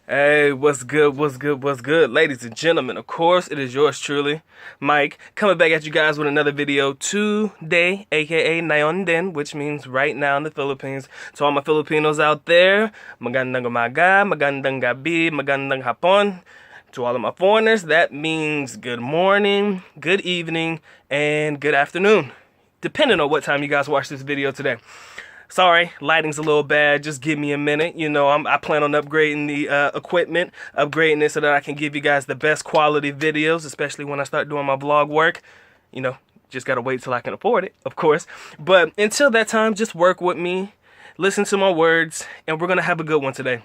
Hey, what's good, what's good, ladies and gentlemen? Of course, it is yours truly, Mike, coming back at you guys with another video today, aka Ngayon din, which means right now in the Philippines. To all my Filipinos out there, magandang umaga, magandang gabi, magandang hapon. To all of my foreigners, that means good morning, good evening, and good afternoon, depending on what time you guys watch this video today. Sorry, lighting's a little bad. Just give me a minute. You know, I plan on upgrading the equipment, upgrading it so that I can give you guys the best quality videos, especially when I start doing my vlog work. You know, just gotta wait till I can afford it, of course. But until that time, just work with me, listen to my words, and we're gonna have a good one today.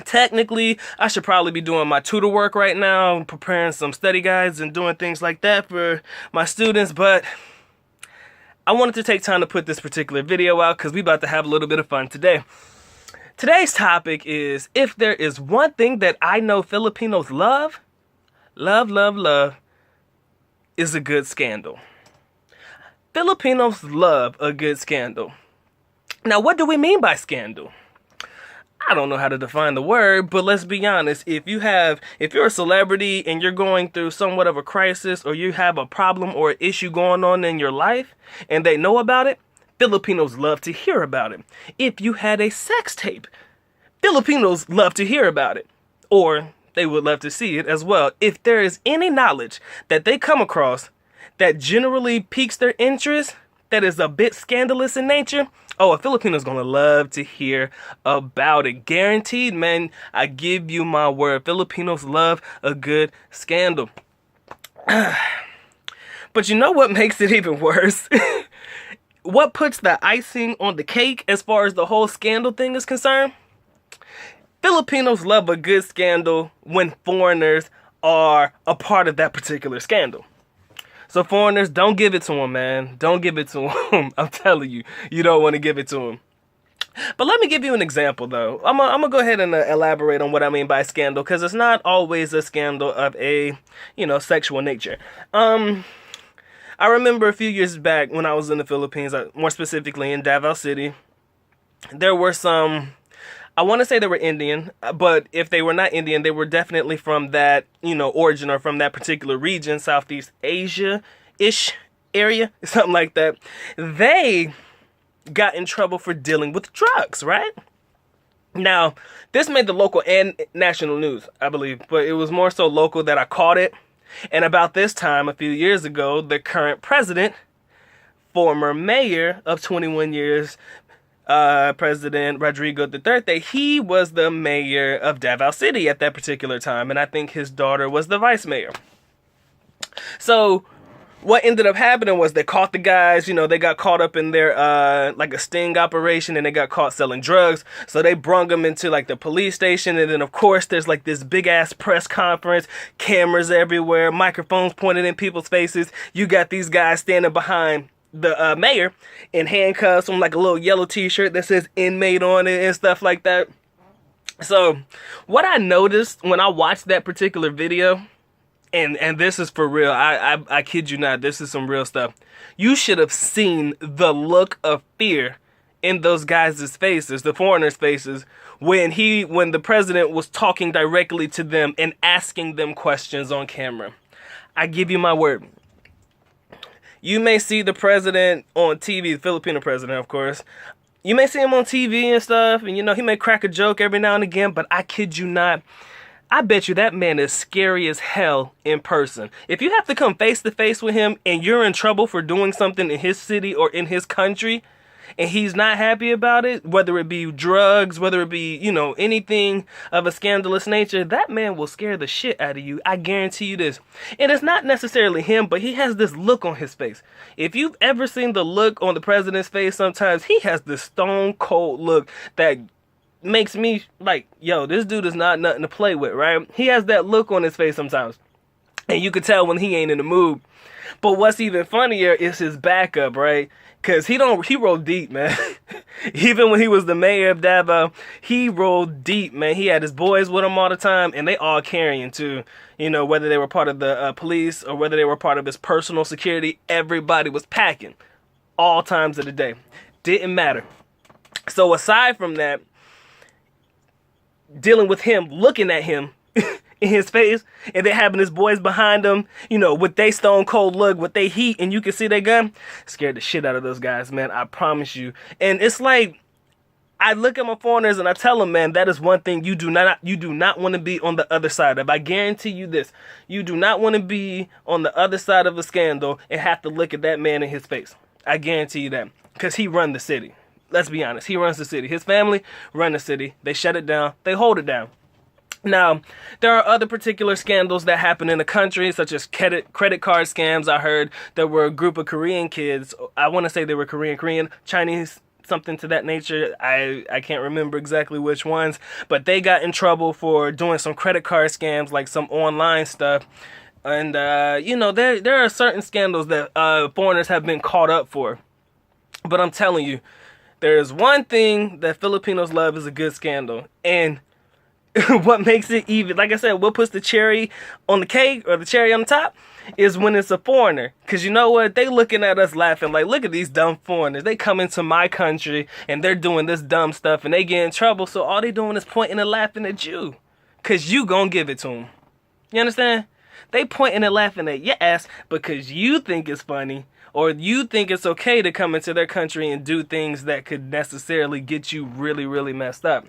Technically, I should probably be doing my tutor work right now, preparing some study guides and doing things like that for my students, but I wanted to take time to put this particular video out because we about to have a little bit of fun today. Today's topic is, if there is one thing that I know Filipinos love, is a good scandal. Filipinos love a good scandal. Now, what do we mean by scandal? I don't know how to define the word, but let's be honest. If you're a celebrity and you're going through somewhat of a crisis, or you have a problem or an issue going on in your life and they know about it, Filipinos love to hear about it. If you had a sex tape, Filipinos love to hear about it, or they would love to see it as well. If there is any knowledge that they come across that generally piques their interest, that is a bit scandalous in nature, oh, a Filipino's gonna love to hear about it. Guaranteed, man. I give you my word. Filipinos love a good scandal. But you know what makes it even worse? What puts the icing on the cake as far as the whole scandal thing is concerned? Filipinos love a good scandal when foreigners are a part of that particular scandal. So foreigners, don't give it to them, man. Don't give it to them. I'm telling you, you don't want to give it to them. But let me give you an example, though. I'm gonna go ahead and elaborate on what I mean by scandal, because it's not always a scandal of a, sexual nature. I remember a few years back when I was in the Philippines, more specifically in Davao City, there were some, I want to say they were Indian, but if they were not Indian, they were definitely from that, origin, or from that particular region, Southeast Asia-ish area, something like that. They got in trouble for dealing with drugs, right? Now, this made the local and national news, I believe, but it was more so local that I caught it. And about this time, a few years ago, the current president, former mayor of 21 years, President Rodrigo Duterte, he was the mayor of Davao City at that particular time, and I think his daughter was the vice mayor. So what ended up happening was they caught the guys, they got caught up in their, like a sting operation, and they got caught selling drugs. So they brung them into like the police station, and then of course there's like this big ass press conference, cameras everywhere, microphones pointed in people's faces. You got these guys standing behind the mayor in handcuffs on like a little yellow t-shirt that says inmate on it and stuff like that. So what I noticed when I watched that particular video, and this is for real, I kid you not, this is some real stuff. You should have seen the look of fear in those guys' faces, the foreigners' faces, when the president was talking directly to them and asking them questions on camera. I give you my word. You may see the president on TV, the Filipino president, of course. You may see him on TV and stuff, and he may crack a joke every now and again, but I kid you not, I bet you that man is scary as hell in person. If you have to come face to face with him and you're in trouble for doing something in his city or in his country, and he's not happy about it, whether it be drugs, whether it be, anything of a scandalous nature, that man will scare the shit out of you. I guarantee you this. And it's not necessarily him, but he has this look on his face. If you've ever seen the look on the president's face, sometimes he has this stone cold look that makes me like, yo, this dude is not nothing to play with, right? He has that look on his face sometimes, and you can tell when he ain't in the mood. But what's even funnier is his backup, right? Because he rolled deep, man. Even when he was the mayor of Davao, he rolled deep, man. He had his boys with him all the time, and they all carrying too. Whether they were part of the police or whether they were part of his personal security, everybody was packing all times of the day. Didn't matter. So aside from that, dealing with him, looking at him in his face, and then having his boys behind him, with they stone cold look, with they heat, and you can see their gun, scared the shit out of those guys, man. I promise you. And it's like, I look at my foreigners and I tell them, man, that is one thing you do not want to be on the other side of. I guarantee you this. You do not want to be on the other side of a scandal and have to look at that man in his face. I guarantee you that. Because he run the city. Let's be honest. He runs the city. His family run the city. They shut it down. They hold it down. Now, there are other particular scandals that happen in the country, such as credit card scams. I heard there were a group of Korean kids. I want to say they were Korean, Chinese, something to that nature. I can't remember exactly which ones, but they got in trouble for doing some credit card scams, like some online stuff. And, there are certain scandals that foreigners have been caught up for. But I'm telling you, there's one thing that Filipinos love is a good scandal. And what makes it even, like I said, what puts the cherry on the cake or the cherry on the top is when it's a foreigner. Because you know what? They looking at us laughing like, look at these dumb foreigners. They come into my country and they're doing this dumb stuff and they get in trouble. So all they doing is pointing and laughing at you. Because you gonna give it to them. You understand? They pointing and laughing at your ass because you think it's funny. Or you think it's okay to come into their country and do things that could necessarily get you really, really messed up.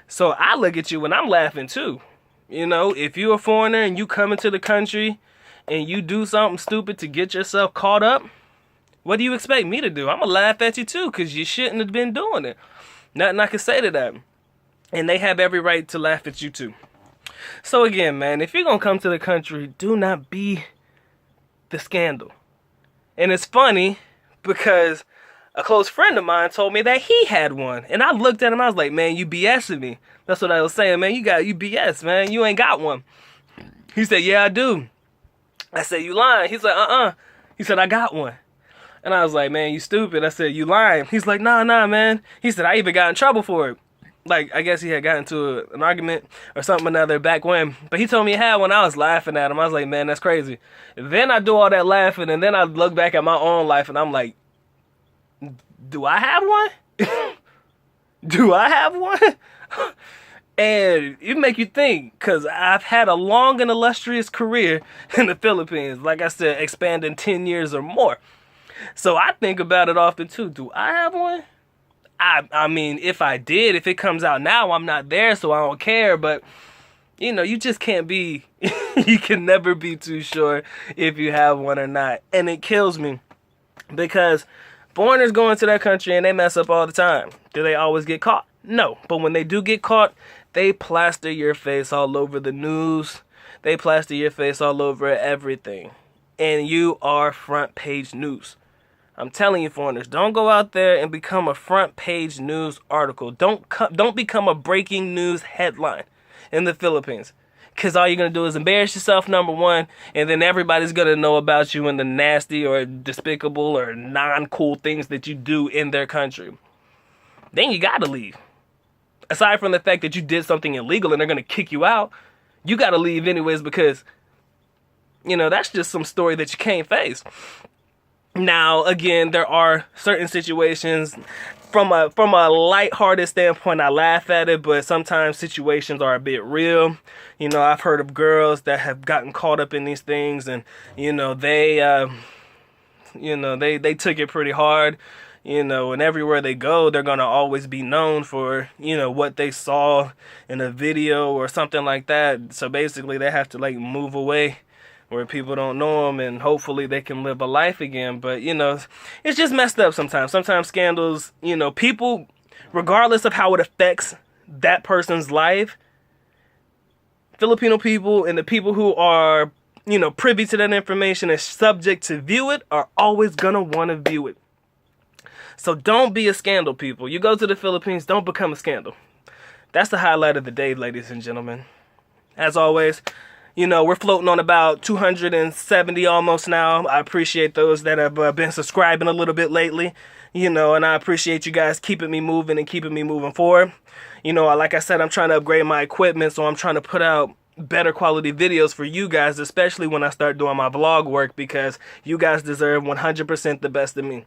So I look at you and I'm laughing too. If you're a foreigner and you come into the country and you do something stupid to get yourself caught up, what do you expect me to do? I'm going to laugh at you too because you shouldn't have been doing it. Nothing I can say to that. And they have every right to laugh at you too. So again, man, if you're going to come to the country, do not be the scandal. And it's funny because a close friend of mine told me that he had one. And I looked at him, I was like, man, you BSing me. That's what I was saying, man. You BS, man. You ain't got one. He said, yeah, I do. I said, you lying. He's like, He said, I got one. And I was like, man, you stupid. I said, you lying. He's like, nah, man. He said, I even got in trouble for it. Like, I guess he had gotten into an argument or something or another back when. But he told me he had one. I was laughing at him. I was like, man, that's crazy. And then I do all that laughing, and then I look back at my own life, and I'm like, do I have one? Do I have one? And it make you think, because I've had a long and illustrious career in the Philippines. Like I said, expanding 10 years or more. So I think about it often too. Do I have one? I mean, if I did, if it comes out now, I'm not there, so I don't care. But, you just can't be, you can never be too sure if you have one or not. And it kills me because foreigners go into that country and they mess up all the time. Do they always get caught? No. But when they do get caught, they plaster your face all over the news. They plaster your face all over everything. And you are front page news. I'm telling you, foreigners, don't go out there and become a front page news article. Don't become a breaking news headline in the Philippines. Because all you're going to do is embarrass yourself, number one, and then everybody's going to know about you and the nasty or despicable or non-cool things that you do in their country. Then you got to leave. Aside from the fact that you did something illegal and they're going to kick you out, you got to leave anyways because, that's just some story that you can't face. Now, again, there are certain situations from a lighthearted standpoint, I laugh at it, but sometimes situations are a bit real. I've heard of girls that have gotten caught up in these things and, they took it pretty hard, and everywhere they go, they're going to always be known for, what they saw in a video or something like that. So basically they have to move away where people don't know them, and hopefully they can live a life again. But, it's just messed up sometimes. Sometimes scandals, people, regardless of how it affects that person's life, Filipino people and the people who are, privy to that information and subject to view it are always going to want to view it. So don't be a scandal, people. You go to the Philippines, don't become a scandal. That's the highlight of the day, ladies and gentlemen. As always, we're floating on about 270 almost now. I appreciate those that have been subscribing a little bit lately, and I appreciate you guys keeping me moving and keeping me moving forward. Like I said, I'm trying to upgrade my equipment, so I'm trying to put out better quality videos for you guys, especially when I start doing my vlog work, because you guys deserve 100% the best of me.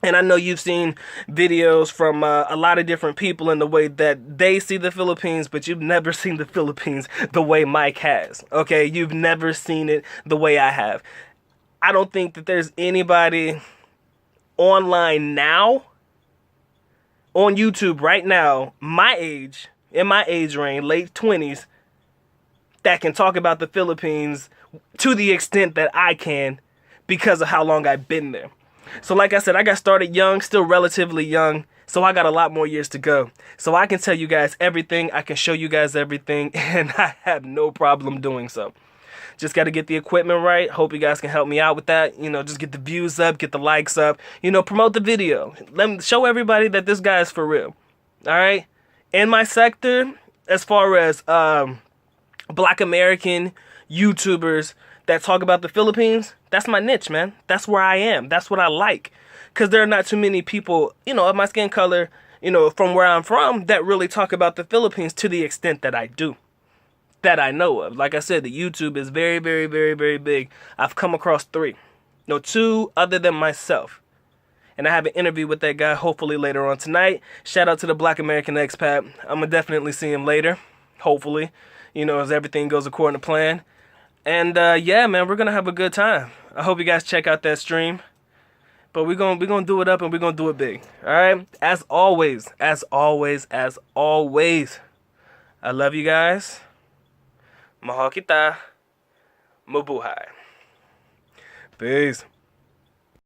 And I know you've seen videos from a lot of different people in the way that they see the Philippines, but you've never seen the Philippines the way Mike has. Okay, you've never seen it the way I have. I don't think that there's anybody online now, on YouTube right now, my age, in my age range, late 20s, that can talk about the Philippines to the extent that I can because of how long I've been there. So like I said, I got started young, still relatively young, so I got a lot more years to go. So I can tell you guys everything, I can show you guys everything, and I have no problem doing so. Just got to get the equipment right. Hope you guys can help me out with that. You know, just get the views up, get the likes up. You know, promote the video. Let me show everybody that this guy is for real. All right? In my sector, as far as Black American YouTubers that talk about the Philippines, that's my niche, man. That's where I am. That's what I like. Because there are not too many people, you know, of my skin color, you know, from where I'm from, that really talk about the Philippines to the extent that I do. That I know of. Like I said, the YouTube is very, very, very, very big. I've come across 3. No, 2 other than myself. And I have an interview with that guy hopefully later on tonight. Shout out to the Black American expat. I'm going to definitely see him later. Hopefully. You know, as everything goes according to plan. And yeah, man, we're going to have a good time. I hope you guys check out that stream. But we're gonna do it up and we're going to do it big. All right? As always, I love you guys. Mahal kita. Mabuhay. Peace.